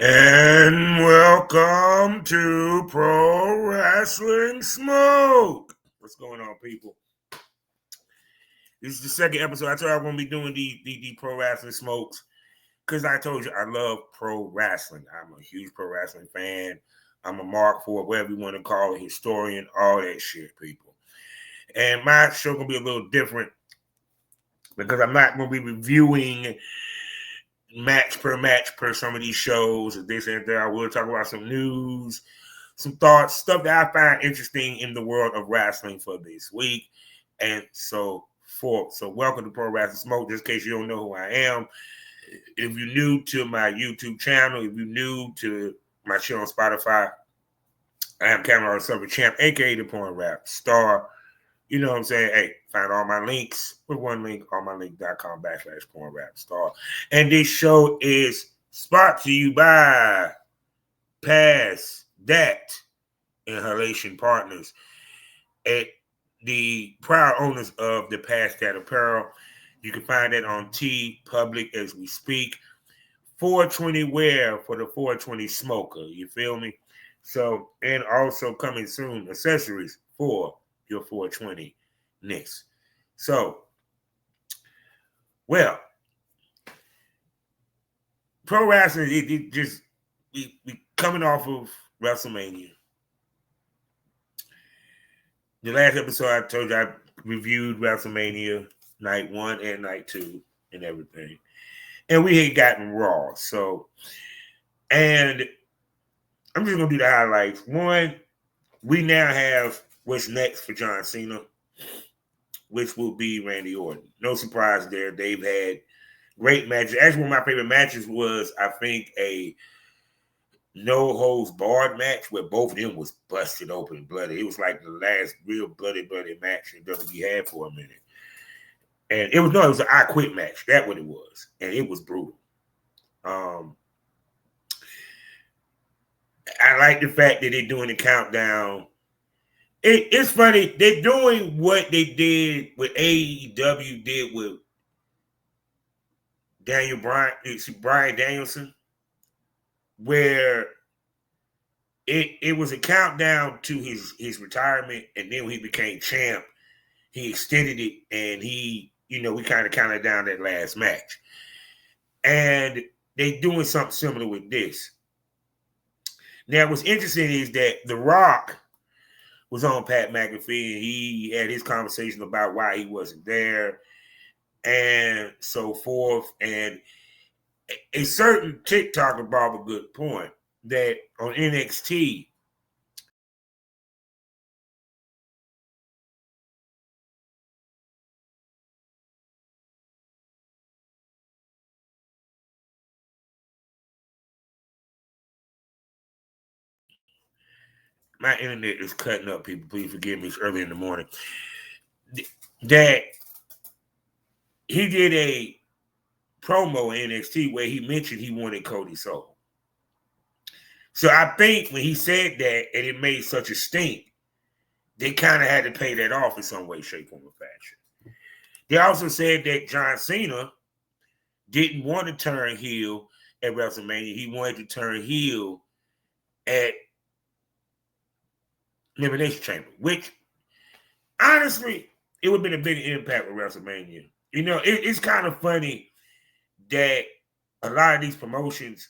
And welcome to Pro Wrestling Smoke. What's going on, people? This is the second episode. I told you I was going to be doing the Pro Wrestling Smokes because I told you I love pro wrestling. I'm a huge pro wrestling fan. I'm a mark for it, whatever you want to call it, historian, all that shit, people. And my show going to be a little different because I'm not going to be reviewing match per some of these shows or this and that. I will talk about some news, some thoughts, stuff that I find interesting in the world of wrestling for this week, and so forth. So welcome to Pro Wrestling Smoke. Just in case you don't know who I am, if you're new to my YouTube channel, if you're new to my show on Spotify, I am Cameron Silver Champ, aka the Porn Rap Star. You know what I'm saying? Hey, find all my links with one link, allmylink.com/Porn Rap Star. And this show is sponsored to you by Pass That Inhalation Partners, at the proud owners of the Pass That Apparel. You can find that on T Public as we speak. 420 wear for the 420 smoker. You feel me? So, and also coming soon, accessories for your 420 Knicks. So, well, pro wrestling, it just we coming off of WrestleMania. The last episode I told you I reviewed WrestleMania night 1 and night 2 and everything. And we had gotten Raw. So, and I'm just going to do the highlights. One, we now have what's next for John Cena, which will be Randy Orton. No surprise there. They've had great matches. Actually, one of my favorite matches was, I think, a no-holds-barred match where both of them was busted open and bloody. It was like the last real bloody match that WWE had for a minute. And it was an I Quit match. That's what it was. And it was brutal. I like the fact that they're doing the countdown. It's funny. They're doing what they did with AEW did with Bryan Danielson, where it was a countdown to his retirement, and then when he became champ, he extended it, and we kind of counted down that last match. And they're doing something similar with this. Now, what's interesting is that The Rock was on Pat McAfee, and he had his conversation about why he wasn't there and so forth. And a certain TikToker brought up a good point that on NXT, my internet is cutting up, people. Please forgive me. It's early in the morning. That he did a promo in NXT where he mentioned he wanted Cody Soul. So I think when he said that and it made such a stink, they kind of had to pay that off in some way, shape, form, or fashion. They also said that John Cena didn't want to turn heel at WrestleMania. He wanted to turn heel at Elimination Chamber, which honestly, it would have been a big impact with WrestleMania. It's kind of funny that a lot of these promotions,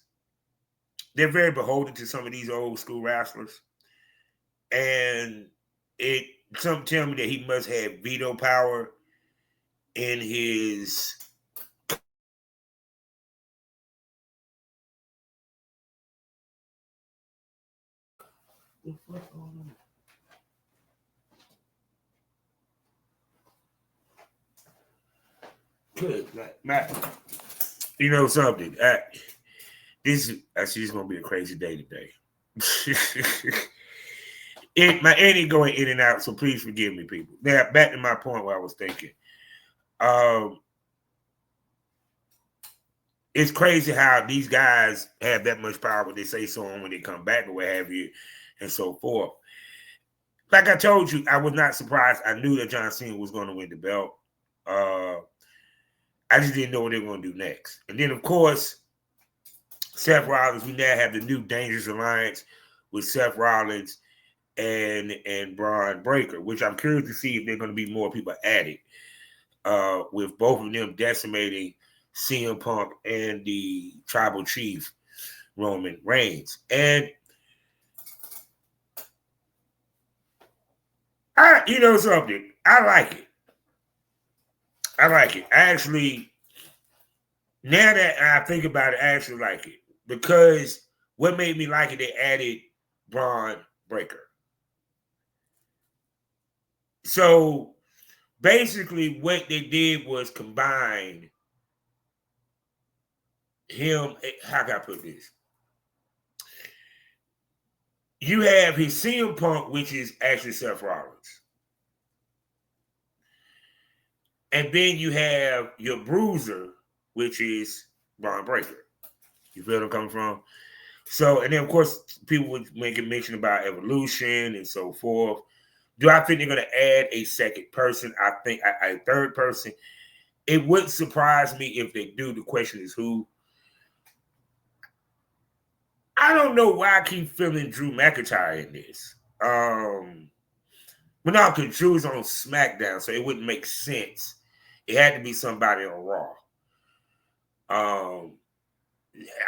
they're very beholden to some of these old school wrestlers. And some tell me that he must have veto power in his good, Matt. You know something? This is going to be a crazy day today. My Annie going in and out, so please forgive me, people. Now, back to my point where I was thinking. It's crazy how these guys have that much power when they say so on when they come back or what have you, and so forth. Like I told you, I was not surprised. I knew that John Cena was going to win the belt. I just didn't know what they were going to do next. And then, of course, Seth Rollins, we now have the new Dangerous Alliance with Seth Rollins and Braun Breaker, which I'm curious to see if there are going to be more people added, with both of them decimating CM Punk and the Tribal Chief Roman Reigns. And you know something, I like it. I actually, now that I think about it, I actually like it, because what made me like it, they added Braun Breaker. So basically what they did was combine him. How can I put this? You have his CM Punk, which is actually Seth Rollins. And then you have your bruiser, which is Braun Breaker. You feel where I'm coming from? So, and then of course, people would make a mention about Evolution and so forth. Do I think they're going to add a second person? I think a third person. It wouldn't surprise me if they do. The question is who. I don't know why I keep feeling Drew McIntyre in this. But no, because Drew's on SmackDown, so it wouldn't make sense. It had to be somebody on Raw.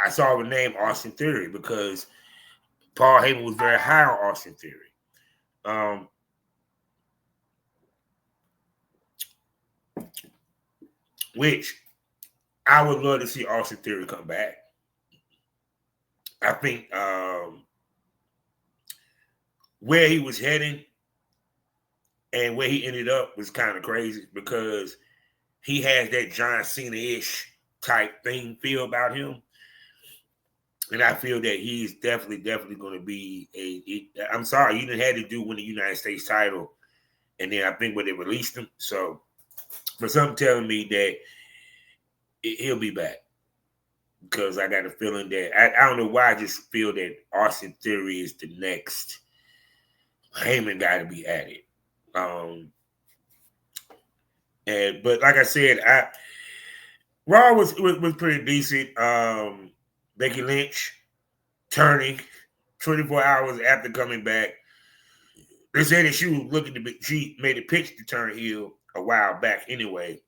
I saw the name Austin Theory because Paul Heyman was very high on Austin Theory. Which I would love to see Austin Theory come back. I think where he was heading and where he ended up was kind of crazy, because he has that John Cena-ish type thing feel about him. And I feel that he's definitely going to be I'm sorry, you didn't have to do win the United States title. And then I think when they released him. So for something telling me that he'll be back. Because I got a feeling that I don't know why, I just feel that Austin Theory is the next Heyman guy to be added. But like I said, Raw was pretty decent. Becky Lynch turning 24 hours after coming back. They said that she was she made a pitch to turn heel a while back anyway.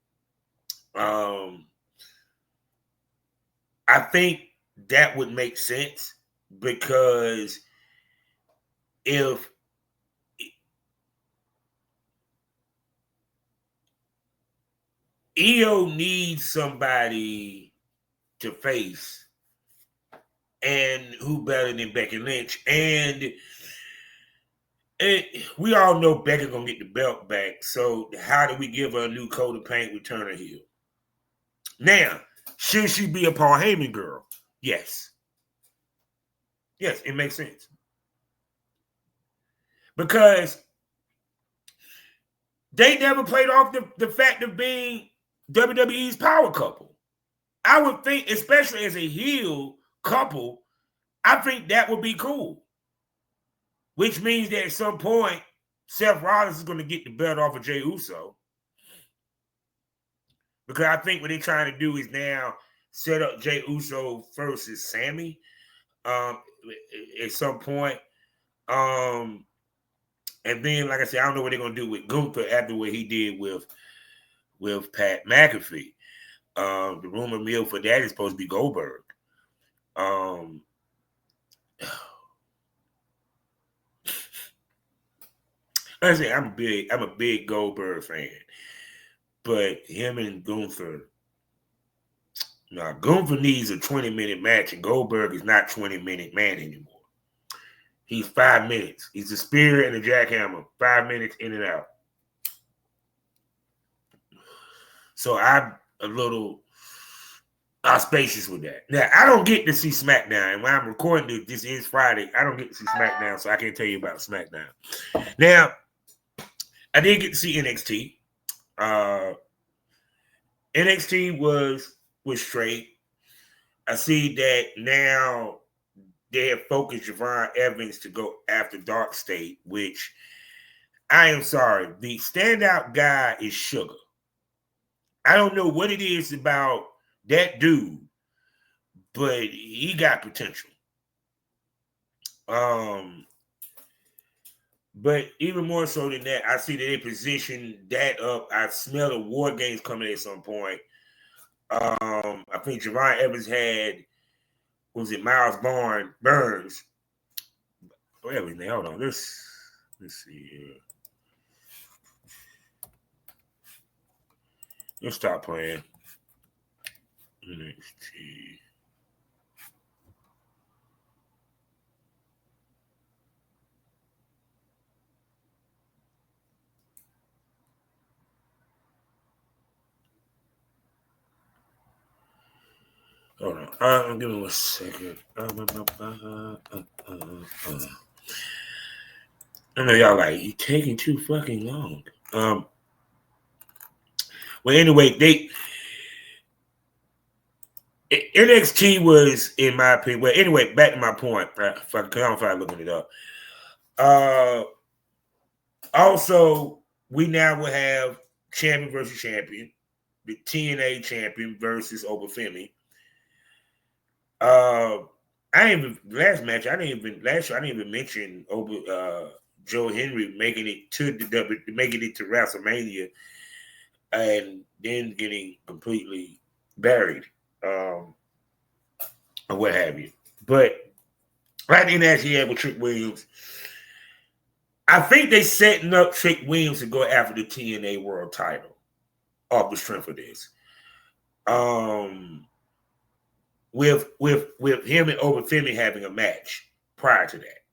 I think that would make sense, because if EO needs somebody to face, and who better than Becky Lynch? And we all know Becky's gonna get the belt back. So how do we give her a new coat of paint with turn her heel? Now, should she be a Paul Heyman girl? Yes. Yes, it makes sense. Because they never played off the fact of being WWE's power couple. I would think, especially as a heel couple, I think that would be cool. Which means that at some point, Seth Rollins is going to get the belt off of Jey Uso. Because I think what they're trying to do is now set up Jey Uso versus Sammy at some point. And then, like I said, I don't know what they're going to do with Gunther after what he did with Pat McAfee. The rumor mill for that is supposed to be Goldberg. Like I say, I'm a big Goldberg fan, but him and Gunther. Now, Gunther needs a 20-minute match, and Goldberg is not 20-minute man anymore. He's 5 minutes. He's a spear and a jackhammer. 5 minutes in and out. So I'm a little auspicious with that. Now, I don't get to see SmackDown. And when I'm recording this is Friday. I don't get to see SmackDown, so I can't tell you about SmackDown. Now, I did get to see NXT. NXT was straight. I see that now they have focused Javon Evans to go after Dark State, which I am sorry. The standout guy is Sugar. I don't know what it is about that dude, but he got potential. But even more so than that, I see that they position that up. I smell the War Games coming at some point. I think Javon Evans had, was it Miles Burns? Whatever his name. Hold on. Let's see here. Let's stop playing. NXT. Hold on. Give me 1 second. I know y'all like, you taking too fucking long. Well, anyway, NXT was, in my opinion. Well, anyway, back to my point. Because I don't feel like looking it up. Also, we now will have champion versus champion, the TNA champion versus Obafemi. I didn't even mention Joe Henry making it to WrestleMania and then getting completely buried, or what have you. But right in as he had with Trick Williams, I think they setting up Trick Williams to go after the TNA World Title off the strength of this. With him and Obafemi having a match prior to that.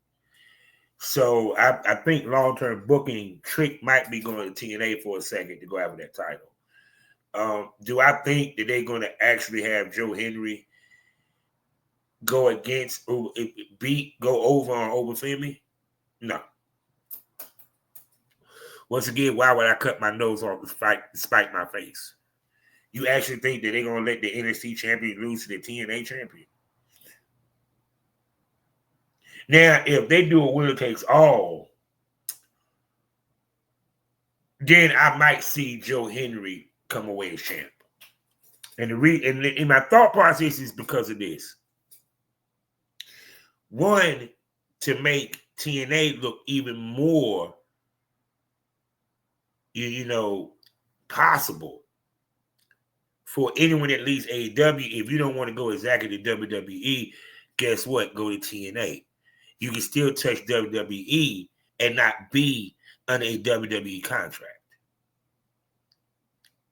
So I think long-term booking, Trick might be going to TNA for a second to go after that title. Do I think that they're going to actually have Joe Henry go over on Obafemi? No. Once again, why would I cut my nose off to spite my face? You actually think that they're going to let the NXT champion lose to the TNA champion? Now, if they do a winner takes all, then I might see Joe Henry come away as champ. And my thought process is because of this. One, to make TNA look even more, possible for anyone that leaves AEW. If you don't want to go exactly to WWE, guess what? Go to TNA. You can still touch WWE and not be under a WWE contract.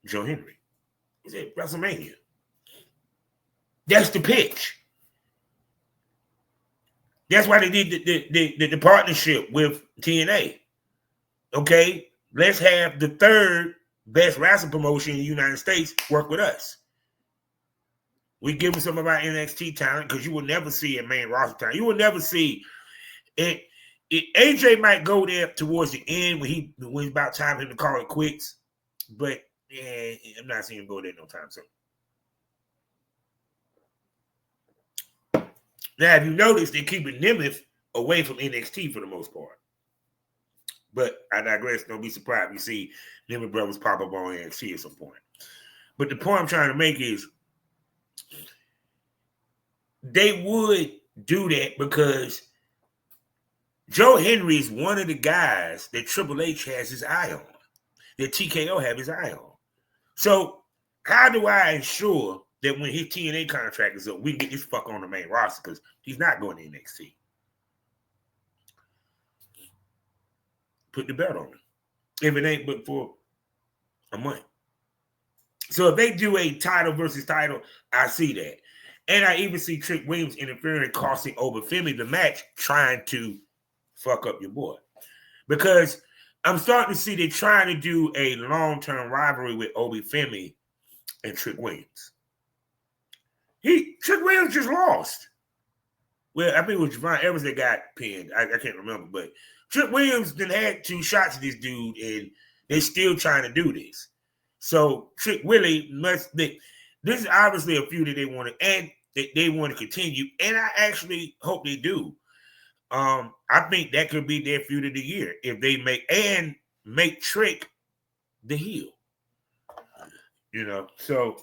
Joe Henry is at WrestleMania. That's the pitch. That's why they did the partnership with TNA. Okay, let's have the third best wrestling promotion in the United States work with us. We give them some of our NXT talent because you will never see a main roster talent. You will never see it. AJ might go there towards the end when it's about time for him to call it quits, but I'm not seeing him go there no time soon. Now, if you notice, they're keeping Nemeth away from NXT for the most part. But I digress. Don't be surprised if you see Nemeth brothers pop up on NXT at some point. But the point I'm trying to make is they would do that because Joe Henry is one of the guys that Triple H has his eye on, that TKO have his eye on. So how do I ensure that when his TNA contract is up, we can get this fucker on the main roster? Because he's not going to NXT. Put the belt on him. If it ain't but for a month. So if they do a title versus title, I see that. And I even see Trick Williams interfering, costing Obafemi the match, trying to fuck up your boy. Because I'm starting to see they're trying to do a long-term rivalry with Obafemi and Trick Williams. Trick Williams just lost. Well, I think it was Javon Evans that got pinned. I can't remember, but Trick Williams then had 2 shots at this dude, and they're still trying to do this. So Trick Willie this is obviously a feud that they want to, and they want to continue, and I actually hope they do. I think that could be their feud of the year if they make Trick the heel. So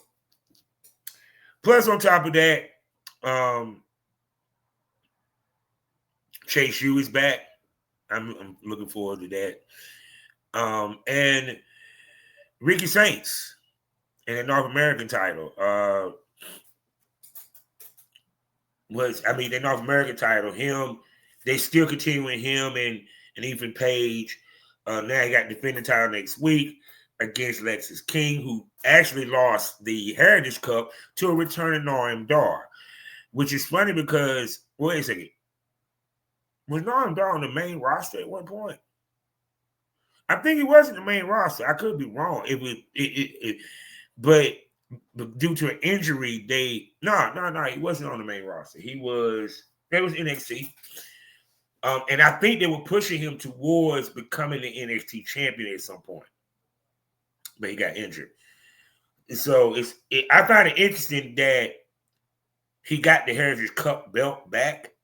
plus on top of that, Chase U is back. I'm looking forward to that. And Ricky Saints in the North American title. The North American title, they still continuing him and Ethan Page. Now he got defending title next week against Lexis King, who actually lost the Heritage Cup to a returning Noam Dar, which is funny because, wait a second, was Noam Dar on the main roster at one point? I think he wasn't the main roster. I could be wrong. But due to an injury, he wasn't on the main roster. It was NXT. And I think they were pushing him towards becoming the NXT champion at some point. But he got injured. So I find it interesting that he got the Heritage Cup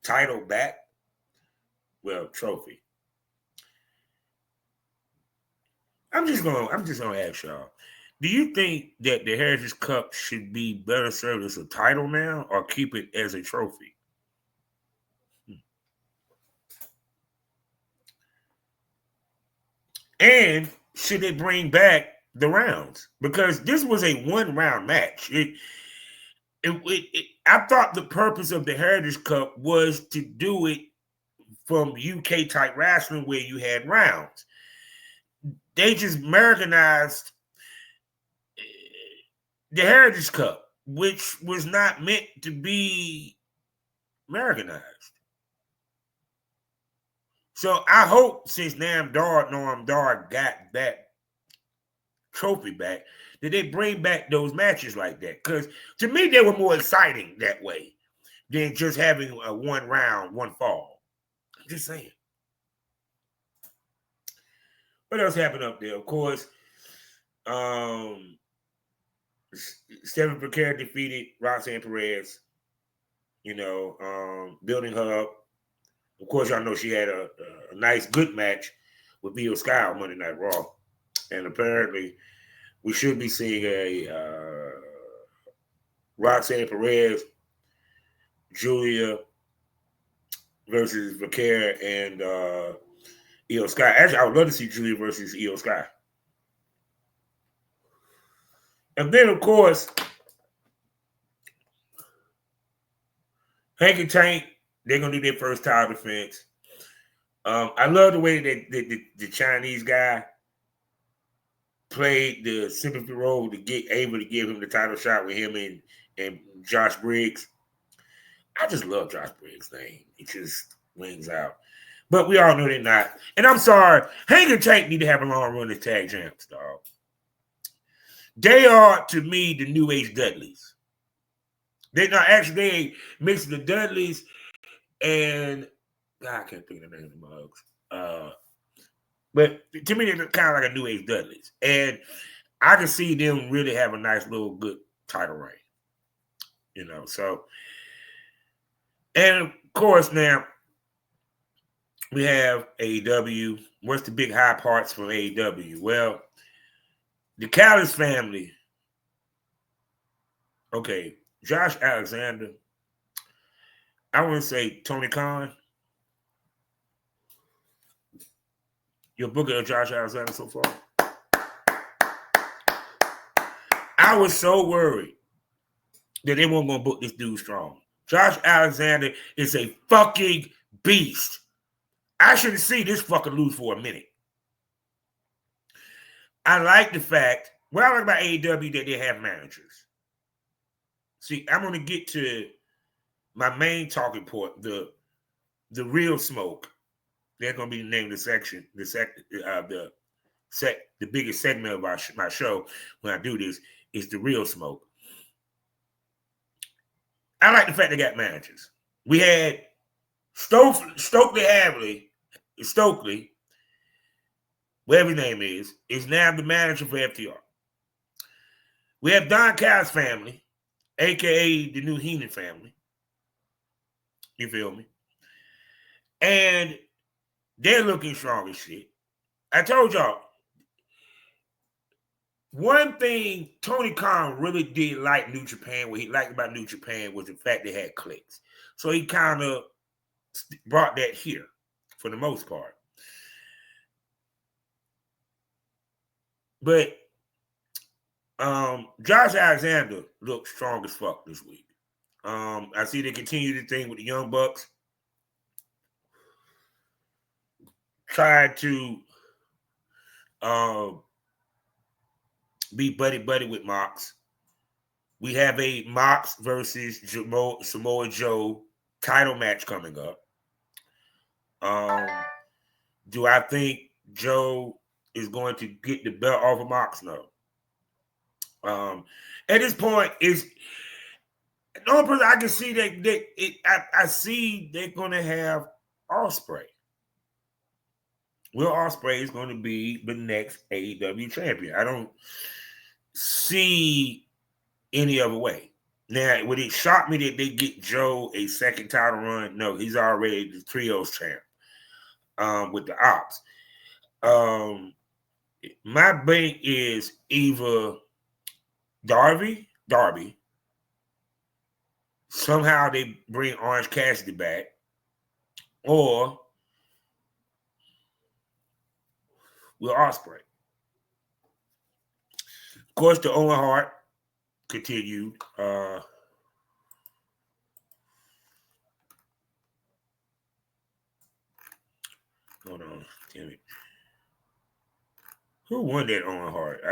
title back. Well, trophy. I'm just gonna ask y'all. Do you think that the Heritage Cup should be better served as a title now or keep it as a trophy? And should they bring back the rounds? Because this was a one-round match. I thought the purpose of the Heritage Cup was to do it from UK type wrestling where you had rounds. They just Americanized the Heritage Cup, which was not meant to be Americanized. So I hope since Noam Dar got that trophy back, that they bring back those matches like that. Because to me, they were more exciting that way than just having a one round, one fall. I'm just saying. What else happened up there? Of course, Stephanie Becerra defeated Roxanne Perez, building her up. Of course, y'all know she had a nice, good match with Io Sky on Monday Night Raw. And apparently, we should be seeing a Roxanne Perez, Julia versus Becerra and Io Sky. Actually, I would love to see Julia versus Io Sky. And then, of course, Hank and Tank, they're going to do their first title defense. I love the way that the Chinese guy played the sympathy role to get able to give him the title shot with him and Josh Briggs. I just love Josh Briggs' name. It just rings out. But we all know they're not. And I'm sorry, Hank and Tank need to have a long run as tag champs, dog. They are, to me, the New Age Dudleys. They mixing the Dudleys and God, I can't think of the name of the mugs. But to me, they're kind of like a New Age Dudleys. And I can see them really have a nice little good title reign. So. And of course, now we have AEW. What's the big high parts from AEW? Well, the Callis family. Okay, Josh Alexander. I want to say Tony Khan. Your book of Josh Alexander so far. I was so worried that they weren't going to book this dude strong. Josh Alexander is a fucking beast. I shouldn't see this fucking lose for a minute. I like the fact, what I like about AEW, that they have managers. See, I'm going to get to my main talking point, the real smoke. That's going to be the name of the section, the biggest segment of my show when I do this is the real smoke. I like the fact they got managers. We had Stokely, whatever his name is now the manager for FTR. We have Don Callis' family, a.k.a. the new Heenan family. You feel me? And they're looking strong as shit. I told y'all, one thing Tony Khan really did like New Japan, what he liked about New Japan was the fact they had clicks. So he kind of brought that here for the most part. But Josh Alexander looked strong as fuck this week. I see they continue the thing with the Young Bucks. Tried to be buddy with Mox. We have a Mox versus Samoa Joe title match coming up. Do I think Joe is going to get the belt off of Mox? No. At this point, is the only person I can see that I see they're going to have Ospreay. Will Ospreay is going to be the next AEW champion. I don't see any other way. Now, would it shock me that they get Joe a second title run? No, he's already the trios champ with the Ops. My bank is either Darby. Somehow they bring Orange Cassidy back, or Will Ospreay. Of course, the Owen Hart continued. Hold on, damn it. Who won that Owen Hart?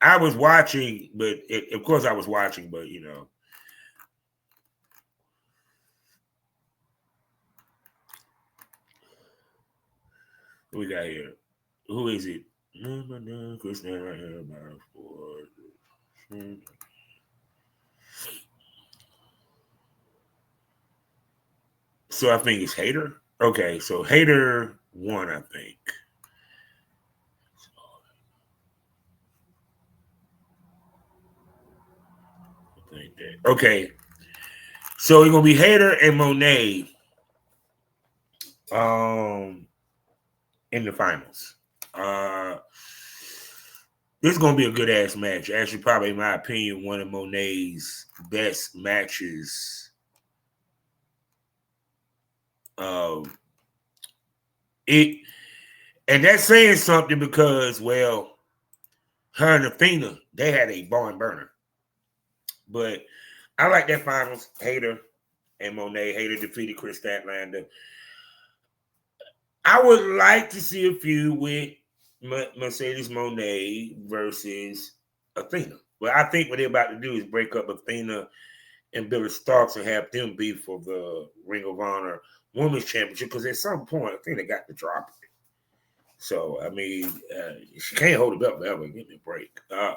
I was watching, but of course I was watching, but you know. What we got here? Who is it? Christian right here. So I think it's Hater. Okay, so Hater won, I think. Okay, so it's gonna be Hater and Monet in the finals. This is gonna be a good ass match. Actually, probably in my opinion, one of Monet's best matches. And that's saying something because, well, her and Athena, they had a barn burner. But I like that finals. Hater and Monet. Hater defeated Chris Statlander. I would like to see a feud with Mercedes Monet versus Athena. But I think what they're about to do is break up Athena and Billy Starks and have them beef for the Ring of Honor Women's Championship, because at some point Athena got to drop it. So, I mean, she can't hold the belt forever. Give me a break. I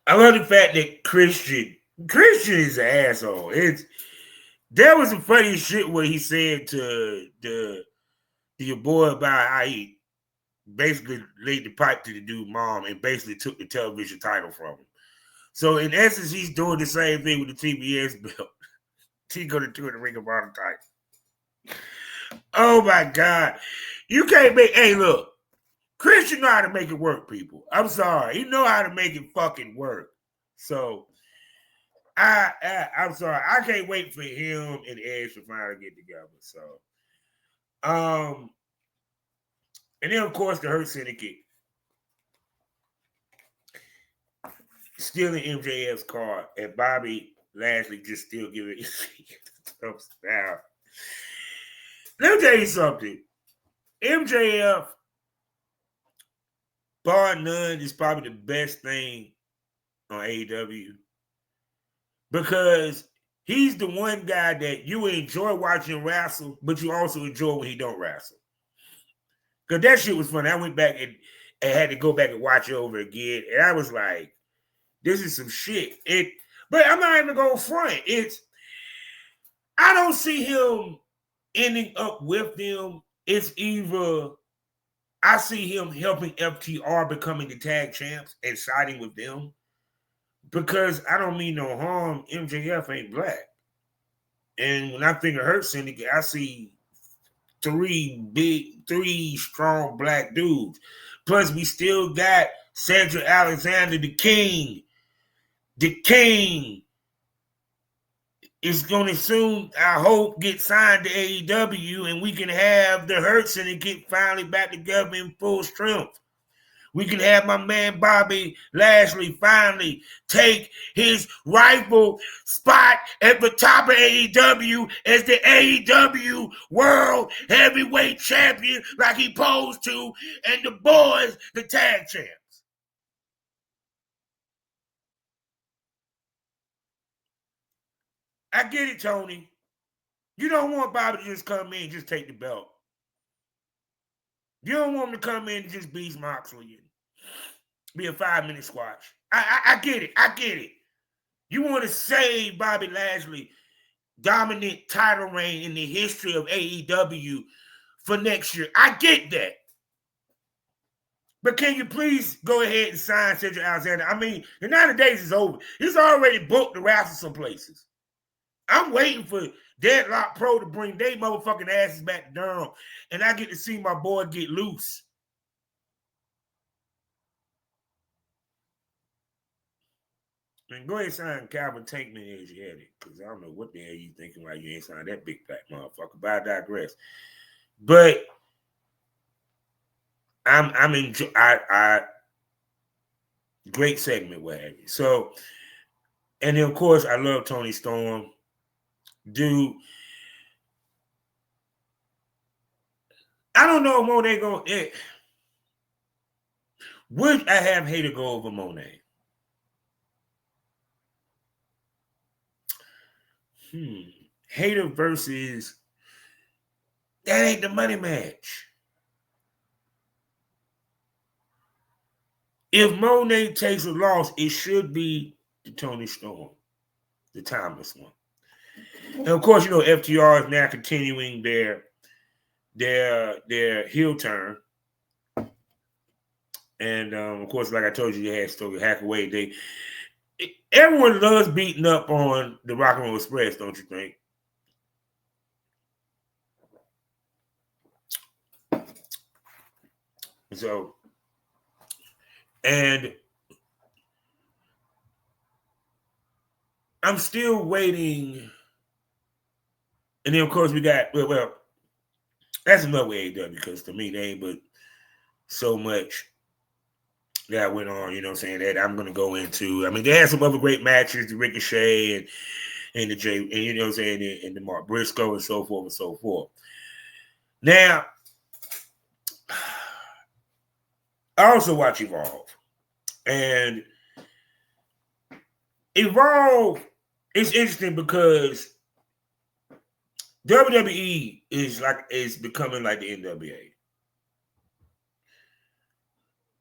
love the fact that Christian is an asshole. There was some funny shit where he said to your boy about how he basically laid the pipe to the dude's mom and basically took the television title from him. So in essence, he's doing the same thing with the TBS belt. He's going to do the Ring of Honor title. Oh my God. You can't make, hey, look, Christian know how to make it work, people. I'm sorry. He know how to make it fucking work. So I'm sorry. I can't wait for him and Edge to finally get together. So, and then of course the Hurt Syndicate stealing MJF's car, and Bobby Lashley just still giving it thumbs down. Let me tell you something. MJF, bar none, is probably the best thing on AEW, because he's the one guy that you enjoy watching wrestle, but you also enjoy when he don't wrestle. Because that shit was funny. I went back and had to go back and watch it over again, and I was like, this is some shit. But I'm not even going front. I don't see him ending up with them. It's either I see him helping FTR becoming the tag champs and siding with them, because I don't mean no harm. MJF ain't black. And when I think of Hurt Syndicate, I see three strong black dudes. Plus, we still got Cedric Alexander, the King. The King is going to soon, I hope, get signed to AEW, and we can have the Hurt and get finally back together in full strength. We can have my man Bobby Lashley finally take his rightful spot at the top of AEW as the AEW World Heavyweight Champion like he posed to, and the boys, the tag champs. I get it, Tony. You don't want Bobby to just come in and just take the belt. You don't want him to come in and just beat Moxley and be a 5-minute squash. I get it. I get it. You want to save Bobby Lashley dominant title reign in the history of AEW for next year. I get that. But can you please go ahead and sign Cedric Alexander? I mean, the 90 days is over. He's already booked the wrestle some places. I'm waiting for Deadlock Pro to bring their motherfucking asses back to Durham, and I get to see my boy get loose. Man, go ahead and sign Calvin Tankman as you had it, because I don't know what the hell you thinking why you ain't signed that big black motherfucker, but I digress. But I'm enjoying. Great segment, what have you. So, and then of course I love Tony Storm, dude. I don't know if Monet going. Would I have Hater go over Monet? Hater versus, that ain't the money match. If Monet takes a loss, it should be the Tony Storm, the timeless one. And of course, you know, FTR is now continuing their heel turn. And of course, like I told you, they had Stoker Hackaway. Everyone loves beating up on the Rock and Roll Express, don't you think? So, and I'm still waiting. And then, of course, we got, well, that's another AEW, because to me, they ain't but so much that went on, you know what I'm saying, that I'm going to go into. I mean, they had some other great matches, the Ricochet and the Jay, and you know what I'm saying, and the Mark Briscoe and so forth and so forth. Now, I also watch Evolve. And Evolve is interesting because WWE is becoming like the NWA.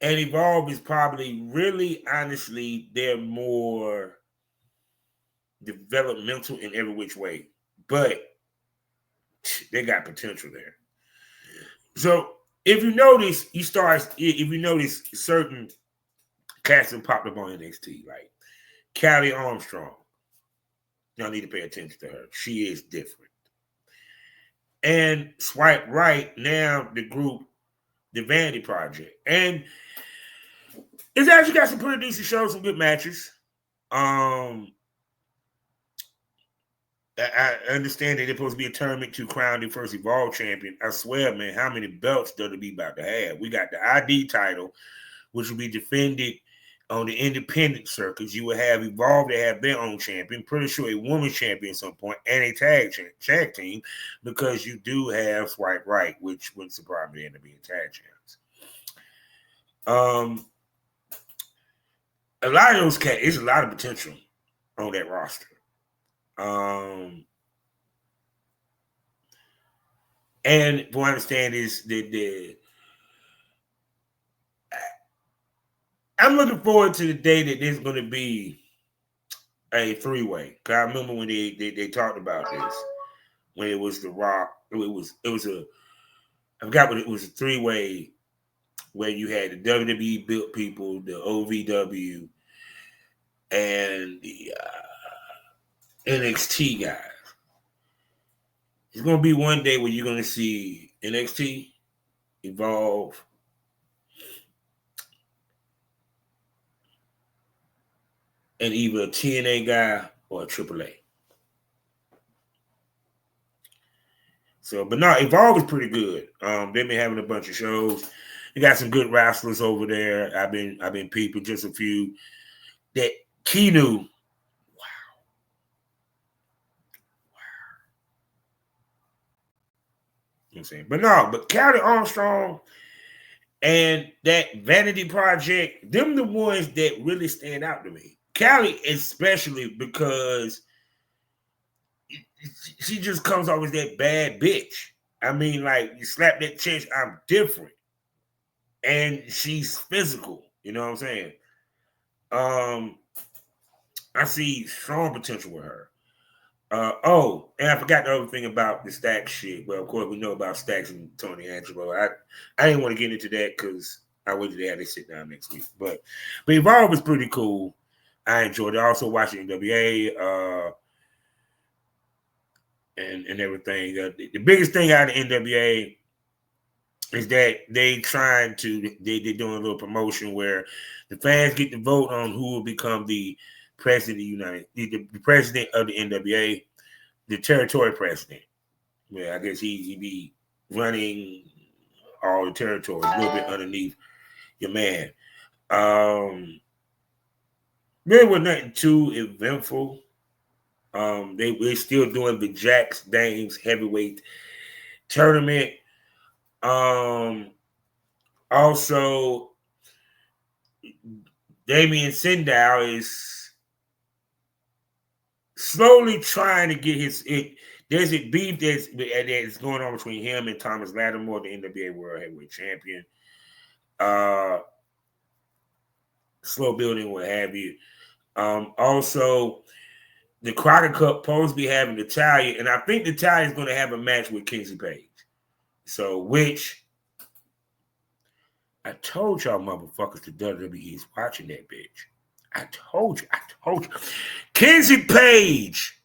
And Evolve is probably really, honestly, they're more developmental in every which way. But they got potential there. So if you notice, certain cats that popped up on NXT, like Callie Armstrong. Y'all need to pay attention to her. She is different. And Swipe Right, now the group, the Vanity Project. And it's actually got some pretty decent shows, some good matches. I understand that there's supposed to be a tournament to crown the first Evolve champion. I swear, man, how many belts does it be about to have? We got the ID title, which will be defended on the independent circuits. You will have Evolve to have their own champion, pretty sure a women's champion at some point, and a tag team, because you do have Swipe Right, which wouldn't surprise me to end up being tag champs. A lot of those cats, there's a lot of potential on that roster. And what I understand is that I'm looking forward to the day that there's going to be a three-way. Cause I remember when they talked about this, when it was The Rock. It was I forgot what it was, a three-way where you had the WWE built people, the OVW, and the NXT guys. It's going to be one day where you're going to see NXT, Evolve, and either a TNA guy or a AAA. So, but no, Evolve is pretty good. They've been having a bunch of shows. They got some good wrestlers over there. I've been peeping just a few. That Kinu. You know what I'm saying? But Callie Armstrong and that Vanity Project, them the ones that really stand out to me. Callie especially because she just comes off as that bad bitch. I mean, like, you slap that chest, I'm different. And she's physical. You know what I'm saying? I see strong potential with her. And I forgot the other thing about the Stacks shit. Well, of course, we know about Stacks and Tony Angelo. I didn't want to get into that because I waited to have this sit down next week. But Evolve was pretty cool. I enjoyed it. I also watched NWA and everything. The biggest thing out of NWA is that they're doing a little promotion where the fans get to vote on who will become the president of the president of the NWA, the territory president. Yeah, I guess he be running all the territories, a little bit underneath your man. Really was nothing too eventful. We're still doing the Jax Dames heavyweight tournament. Also, Damien Sandow is slowly trying to get there's a beef that's going on between him and Thomas Lattimore, the NWA World Heavyweight Champion. Slow building, what have you. Also, the Crockett Cup supposed to be having Natalya, and I think Natalya is going to have a match with Kingsley Page. So, which I told y'all motherfuckers the WWE is watching that bitch. I told you. Kingsley Page,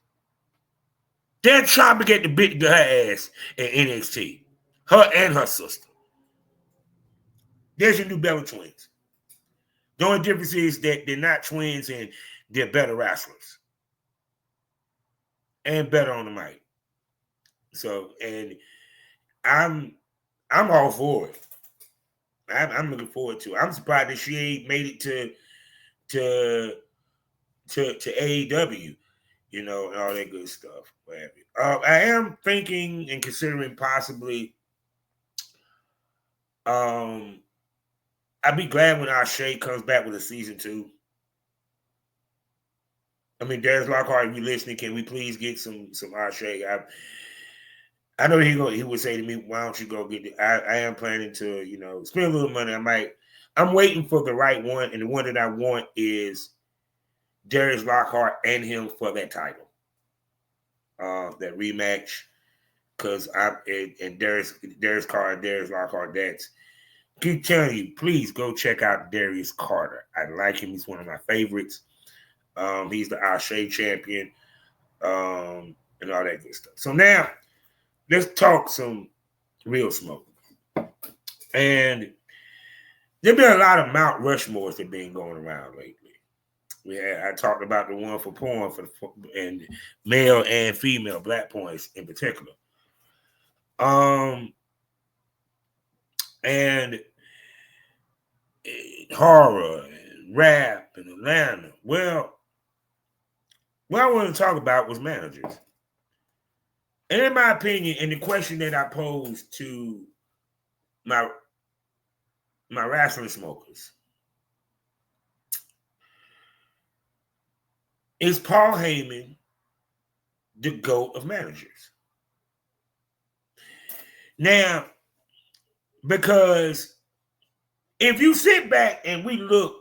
they're trying to get the bit to her ass in NXT. Her and her sister. There's your new Bella twins. The only difference is that they're not twins and they're better wrestlers. And better on the mic. So, and I'm all for it. I'm looking forward to it. I'm surprised that she ain't made it to AEW, you know, and all that good stuff. I am thinking and considering possibly. I'd be glad when Ashe comes back with a season 2. I mean, Darius Lockhart, if you're listening, can we please get some Ashe? I know he would say to me, "Why don't you go get it?" I am planning to, you know, spend a little money. I'm waiting for the right one, and the one that I want is Darius Lockhart and him for that title, that rematch. Because Darius Lockhart. That's keep telling you, please go check out Darius Carter. I like him. He's one of my favorites. He's the Ashe champion, and all that good stuff. So now, let's talk some real smoke. And there's been a lot of Mount Rushmores that have been going around lately. I talked about the one for porn and male and female black points in particular. And horror and rap in Atlanta. Well, what I wanted to talk about was managers. And in my opinion, and the question that I posed to my wrestling smokers, is Paul Heyman the GOAT of managers? Now, because if you sit back and we look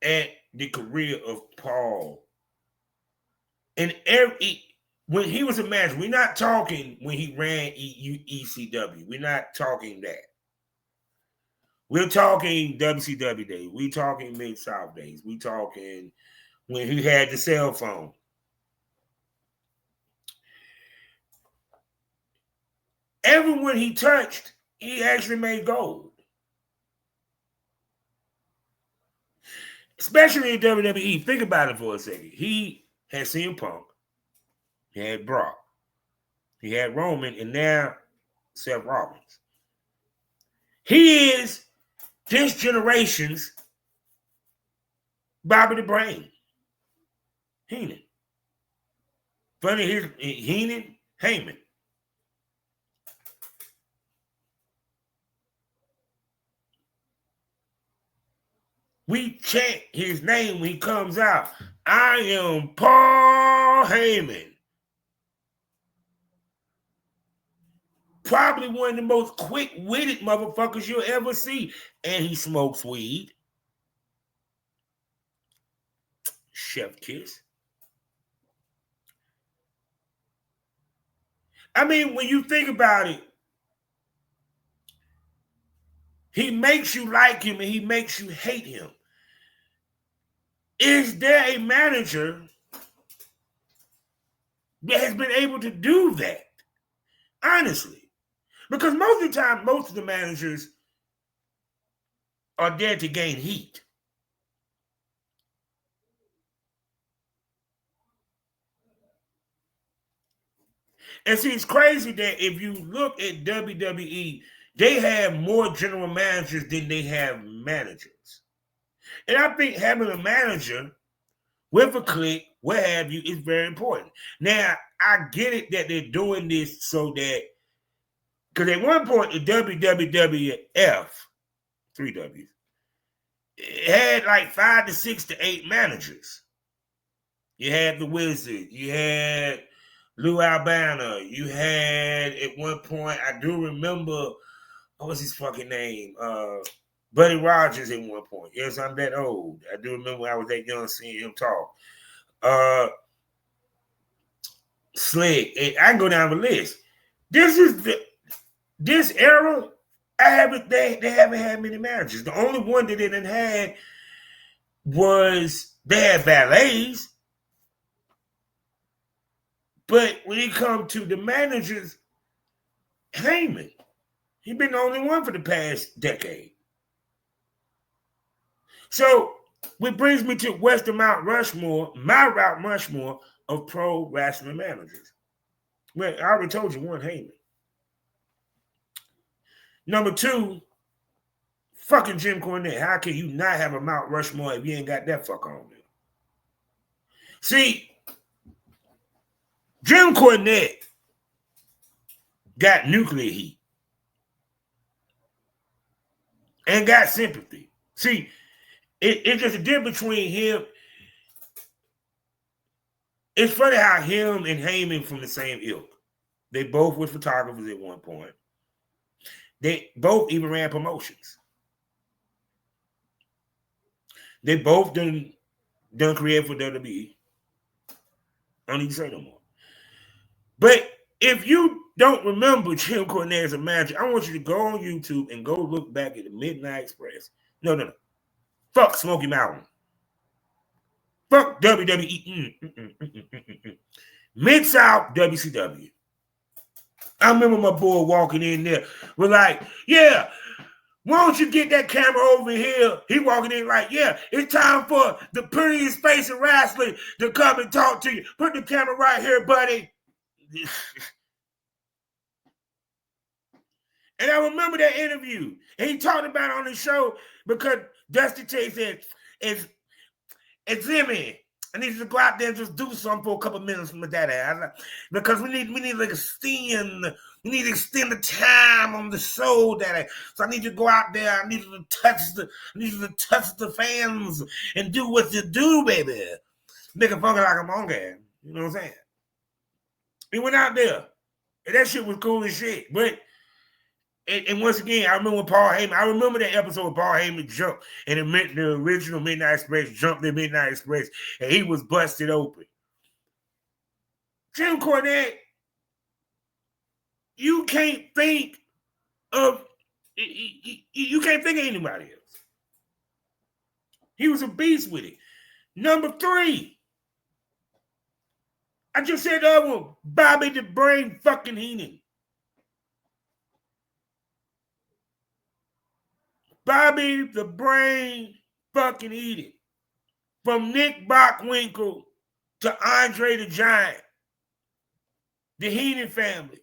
at the career of Paul, and when he was a manager, we're not talking when he ran ECW. We're not talking that. We're talking WCW days. We're talking Mid-South days. We're talking when he had the cell phone. everyone he touched, he actually made gold. Especially in WWE. Think about it for a second. He had CM Punk. He had Brock. He had Roman. And now Seth Rollins. He is this generation's Bobby the Brain. Heenan. Funny, here's Heenan, Heyman. We chant his name when he comes out. I am Paul Heyman. Probably one of the most quick-witted motherfuckers you'll ever see. And he smokes weed. Chef kiss. I mean, when you think about it, he makes you like him and he makes you hate him. Is there a manager that has been able to do that? Honestly. Because most of the time, most of the managers are there to gain heat. And see, it's crazy that if you look at WWE, they have more general managers than they have managers. And I think having a manager with a clique, what have you, is very important. Now, I get it that they're doing this so that, because at one point, the WWF, 3 W's, it had like 5 to 6 to 8 managers. You had the Wizard, you had Lou Albano, you had, at one point, I do remember, what was his fucking name? Buddy Rogers at one point. Yes, I'm that old. I do remember when I was that young seeing him talk. Slick. I can go down the list. This era, they haven't had many marriages. The only one that they didn't had was they had valets. But when it comes to the managers, Heyman, he's been the only one for the past decade. So, which brings me to Western Mount Rushmore, my Mount Rushmore of pro wrestling managers. Well, I already told you one, Heyman. Number 2, fucking Jim Cornette. How can you not have a Mount Rushmore if you ain't got that fuck on there? See, Jim Cornette got nuclear heat and got sympathy. See, it's just a difference between him. It's funny how him and Heyman from the same ilk. They both were photographers at one point. They both even ran promotions. They both done create for WWE. I don't need to say no more. But if you don't remember Jim Cornette as a manager, I want you to go on YouTube and go look back at the Midnight Express. No. Fuck Smoky Mountain. Fuck WWE. Mid-South WCW. I remember my boy walking in there. We're like, yeah, why don't you get that camera over here? He walking in like, yeah, it's time for the prettiest face in wrestling to come and talk to you. Put the camera right here, buddy. And I remember that interview. And he talked about it on the show because Dusty Tate said, it's Jimmy. I need you to go out there and just do something for a couple minutes with that ass. Because we need to extend the time on the show, Daddy. So I need you to go out there. I need you to touch the fans and do what you do, baby. Make it funky like a monkey. You know what I'm saying? He went out there. And that shit was cool as shit. But and once again, I remember when Paul Heyman, I remember that episode where Paul Heyman jumped and it meant the original Midnight Express jumped the Midnight Express and he was busted open. Jim Cornette, you can't think of anybody else. He was a beast with it. Number 3, I just said the other one, Bobby the Brain fucking Heenan. Bobby the Brain fucking Eaton. From Nick Bockwinkel to Andre the Giant. The Heenan family.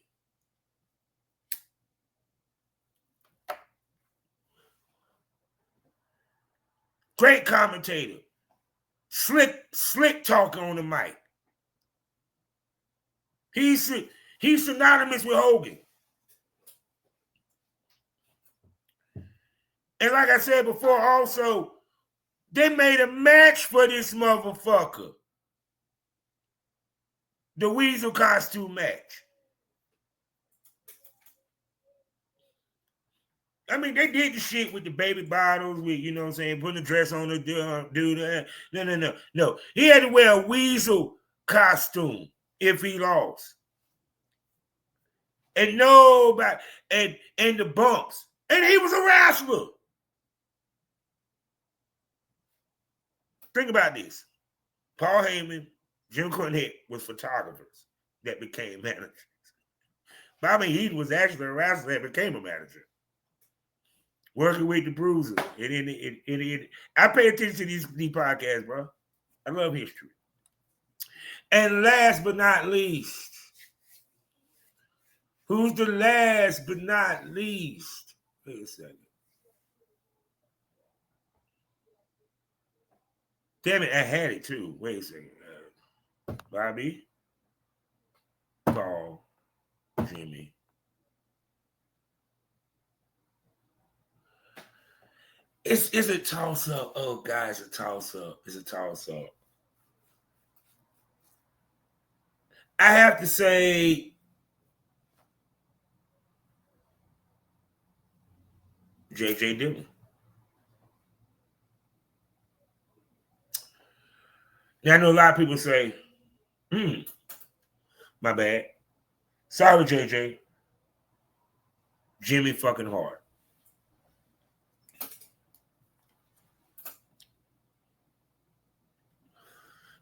Great commentator. Slick talking on the mic. He's synonymous with Hogan. And like I said before, also, they made a match for this motherfucker. The Weasel costume match. I mean, they did the shit with the baby bottles, with, you know what I'm saying, putting the dress on the dude. No. He had to wear a Weasel costume if he lost. And nobody, and the bumps. And he was a wrestler. Think about this. Paul Heyman, Jim Cornette was photographers that became managers. Bobby Heenan was actually a wrestler that became a manager. Working with the Bruisers. I pay attention to these podcasts, bro. I love history. And last but not least, who's the last but not least? Wait a second. Damn it, I had it too. Wait a second. Bobby, Paul, Jimmy. It's a toss-up. Oh, guys, a toss-up. It's a toss-up. I have to say J.J. Dillon. Now, I know a lot of people say, my bad. Sorry, J.J. Jimmy fucking Hart.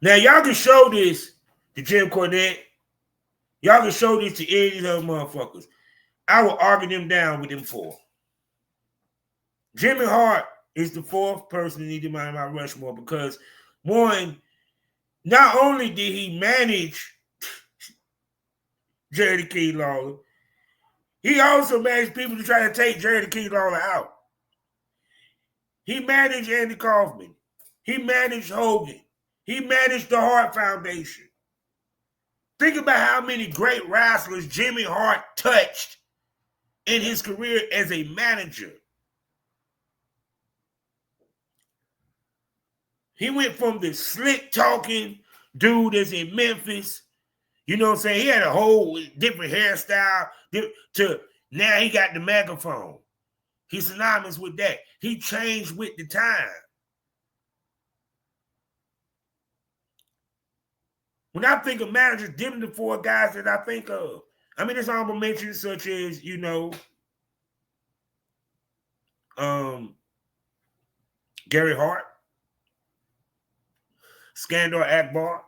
Now, y'all can show this to Jim Cornette. Y'all can show this to any of these other motherfuckers. I will argue them down with them four. Jimmy Hart is the fourth person that needed my Rushmore because, one, not only did he manage Jerry the King Lawler, he also managed people to try to take Jerry the King Lawler out. He managed Andy Kaufman. He managed Hogan. He managed the Hart Foundation. Think about how many great wrestlers Jimmy Hart touched in his career as a manager. He went from the slick talking dude that's in Memphis, you know what I'm saying? He had a whole different hairstyle to now he got the megaphone. He's synonymous with that. He changed with the time. When I think of managers, them the four guys that I think of. I mean, there's honorable mentions such as, Gary Hart, Skandar Akbar.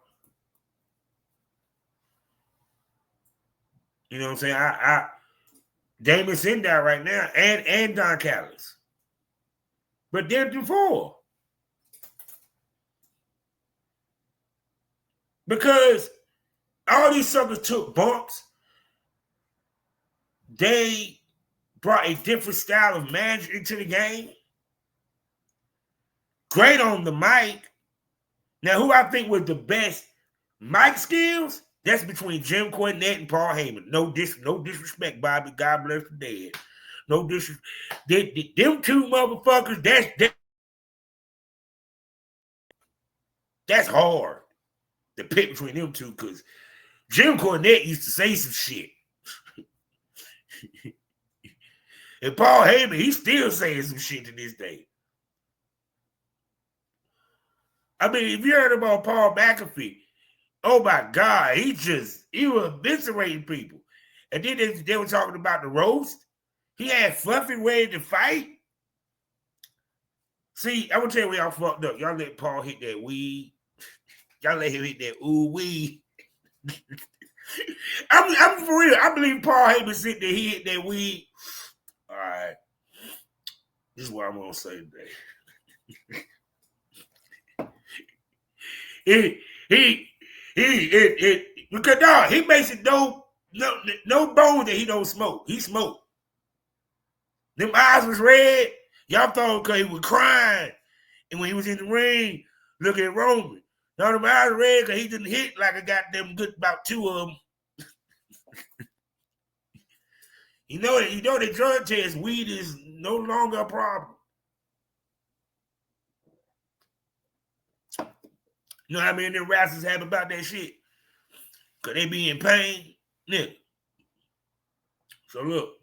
You know what I'm saying? Damon Sandow right now and Don Callis. But they're the four. Because all these suckers took bumps. They brought a different style of management into the game. Great on the mic. Now, who I think was the best mic skills? That's between Jim Cornette and Paul Heyman. No disrespect, Bobby. God bless the dead. No disrespect. Them two motherfuckers, that's hard to pick between them two because Jim Cornette used to say some shit. And Paul Heyman, he's still saying some shit to this day. I mean, if you heard about Paul McAfee, oh my God, he was eviscerating people. And then they were talking about the roast. He had Fluffy ready to fight. See, I'm gonna tell you where y'all fucked up. Y'all let Paul hit that weed. Y'all let him hit that ooh wee. I'm for real. I believe Paul Heyman sitting there, he hit that weed. All right. This is what I'm gonna say today. Because dog, he makes it no bone that he don't smoke. He smoked. Them eyes was red. Y'all thought because he was crying, and when he was in the ring, looking at Roman. Now them eyes red because he didn't hit like a goddamn good about two of them. You know the drug test, weed is no longer a problem. You know how many of them rascals have about that shit? Because they be in pain. Yeah. So look.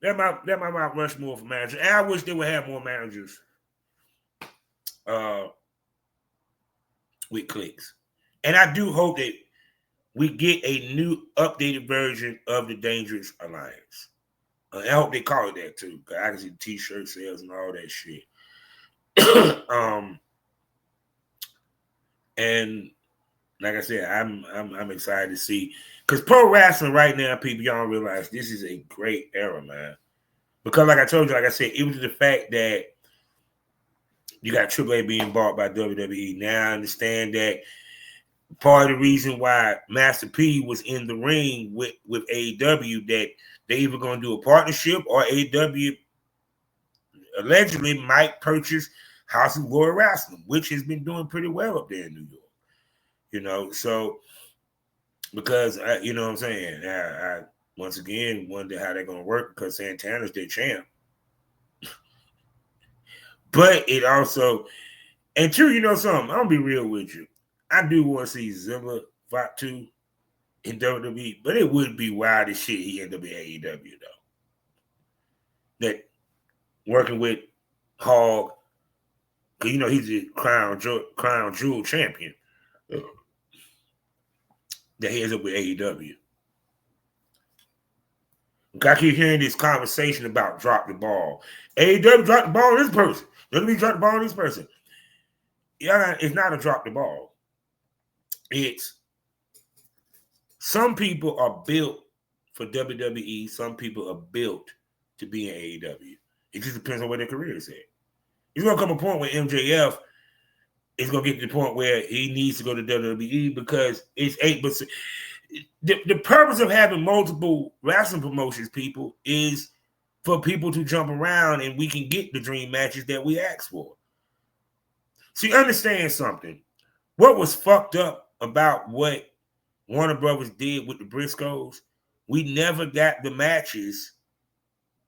That my Mount Rushmore for manager. And I wish they would have more managers with clicks. And I do hope that we get a new updated version of the Dangerous Alliance. I hope they call it that too. Cause I can see the t-shirt sales and all that shit. And like I said, I'm excited to see, because pro wrestling right now, people, y'all don't realize this is a great era, man. Because like I told you, like I said, it was the fact that you got AAA being bought by WWE. Now I understand that part of the reason why Master P was in the ring with AEW, that they either going to do a partnership or AEW allegedly might purchase House of Glory Wrestling, which has been doing pretty well up there in New York. You know, so because, you know what I'm saying, I once again wonder how they're going to work, because Santana's their champ. But it also, and two, you know something, I'm going to be real with you. I do want to see Zimmer fight too in WWE, but it would be wild as shit he ended up in AEW though. That working with Hog, because you know he's a crown jewel champion, that he ends up with AEW. I keep hearing this conversation about drop the ball. AEW dropped the ball on this person. WWE dropped the ball on this person. Yeah, it's not a drop the ball. It's some people are built for WWE. Some people are built to be in AEW. It just depends on where their career is at. It's going to come a point where MJF is going to get to the point where he needs to go to WWE, because it's 8%. The purpose of having multiple wrestling promotions, people, is for people to jump around and we can get the dream matches that we ask for. See, understand something. What was fucked up about what Warner Brothers did with the Briscoes, we never got the matches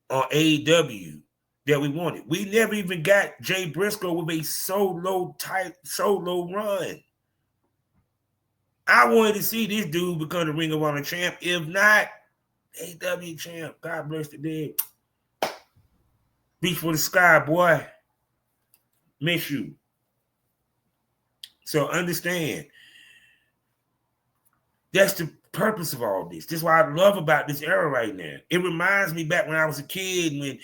on AEW that we wanted. We never even got Jay Briscoe with a solo run. I wanted to see this dude become the Ring of Honor champ. If not, AEW champ. God bless the dead. Reach for the sky, boy. Miss you. So understand, that's the purpose of all this. This is what I love about this era right now. It reminds me back when I was a kid, when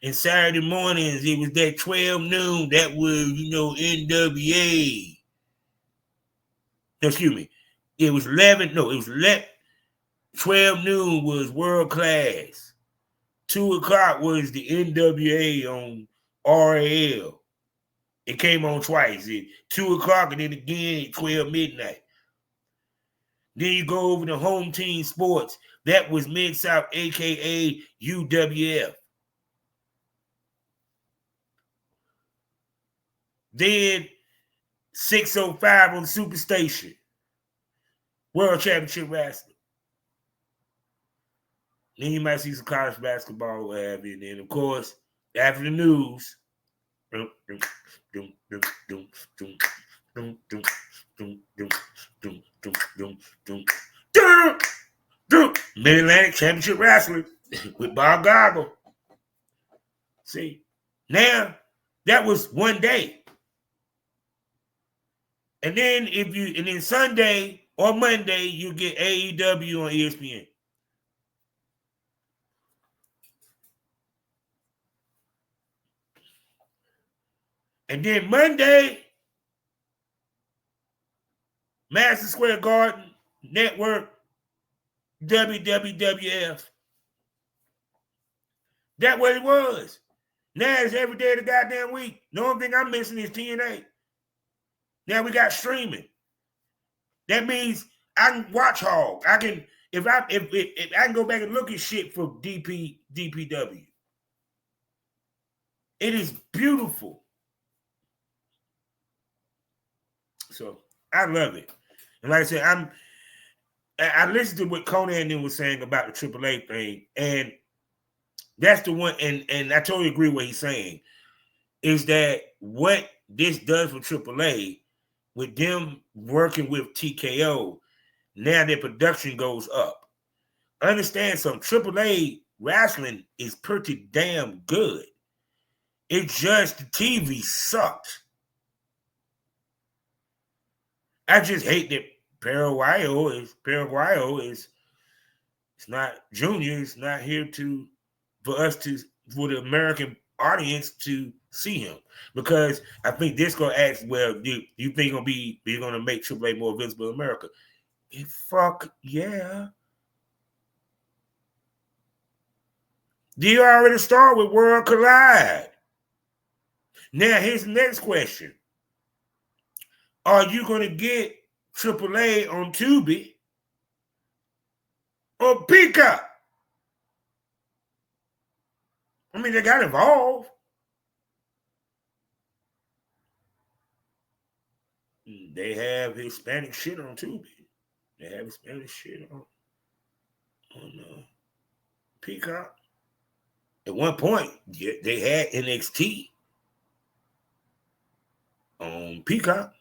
in Saturday mornings it was that 12 noon. That was, you know, NWA. No, excuse me. It was 11. No, it was 12 noon was World Class. 2 o'clock was the NWA on RAL. It came on twice. 2 o'clock and then again at 12 midnight. Then you go over to Home Team Sports. That was Mid-South, a.k.a. UWF. Then 6:05 on Superstation. World Championship Wrestling. Then you might see some college basketball or what have you. And then, of course, after the news, Mid-Atlantic Championship Wrestling with Bob Goggle. See, now that was one day. And then Sunday or Monday, you get AEW on ESPN. And then Monday, Madison Square Garden Network, WWF. That's what it was. Now it's every day of the goddamn week. The only thing I'm missing is TNA. Now we got streaming. That means I can watch Hog. I can if I can go back and look at shit for DPW. It is beautiful. So I love it. And like I said, I listened to what Conan was saying about the AAA thing, and that's the one, and I totally agree with what he's saying, is that what this does for AAA, with them working with TKO, now their production goes up. Understand something, AAA wrestling is pretty damn good. It's just the TV sucks. I just hate that Paraguayo is it's not Junior. It's not here for the American audience to see him, because I think this gonna ask, well, do you think you're gonna make AAA more visible in America? Fuck yeah. You already start with World Collide. Now here's the next question. Are you going to get AAA on Tubi or Peacock? I mean, they got involved. They have Hispanic shit on Tubi. They have Hispanic shit on Peacock. At one point, they had NXT on Peacock.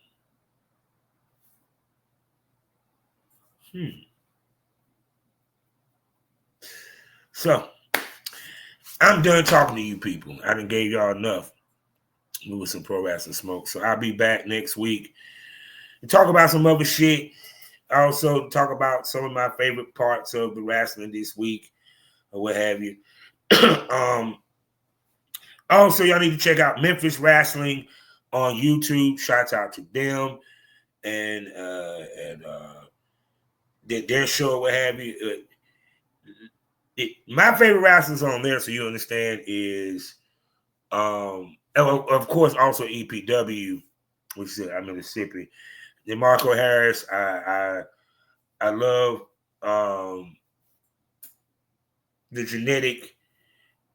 So, I'm done talking to you people. I done gave y'all enough with some Pro Wrestling Smoke. So, I'll be back next week to talk about some other shit. Also, talk about some of my favorite parts of the wrestling this week or what have you. Also, y'all need to check out Memphis Wrestling on YouTube. Shouts out to them and their show, what have you. My favorite wrestlers on there, so you understand, is of course also EPW, which is I'm in Mississippi. Then Marco Harris, I love the Genetic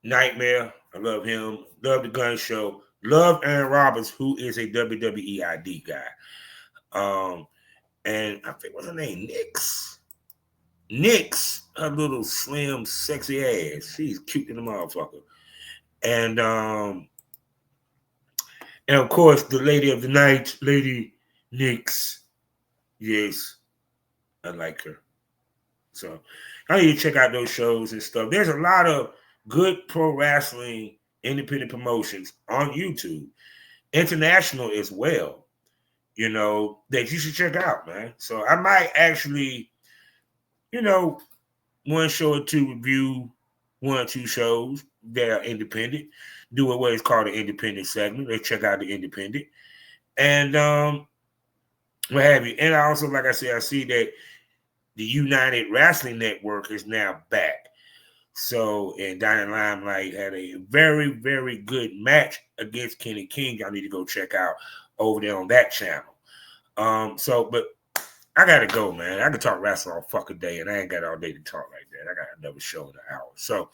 Nightmare. I love him. Love the Gun Show. Love Aaron Roberts, who is a WWE ID guy. And I think what's her name? Nyx, her little slim, sexy ass. She's cute in the motherfucker. And of course, the lady of the night, Lady Nyx. Yes, I like her. So I need to check out those shows and stuff. There's a lot of good pro wrestling independent promotions on YouTube, international as well, that you should check out, man. So I might actually, one show or two review one or two shows that are independent, do what is called an independent segment. Let's check out the independent. And what have you. And also, like I said, I see that the United Wrestling Network is now back. So, and Diamond Limelight had a very, very good match against Kenny King. Y'all need to go check out over there on that channel. But I gotta go, man. I can talk wrestling all fucking day, and I ain't got all day to talk like that. I got another show in an hour. So,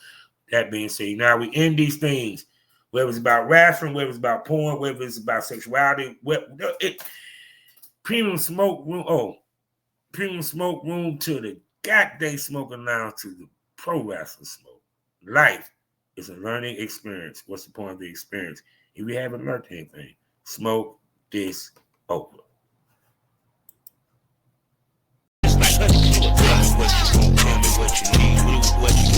that being said, now we end these things, whether it's about wrestling, whether it's about porn, whether it's about sexuality, Premium Smoke Room to the goddamn smoking lounge to the Pro Wrestling Smoke. Life is a learning experience. What's the point of the experience? If you haven't learned anything, smoke this over. Tell me what you need, what you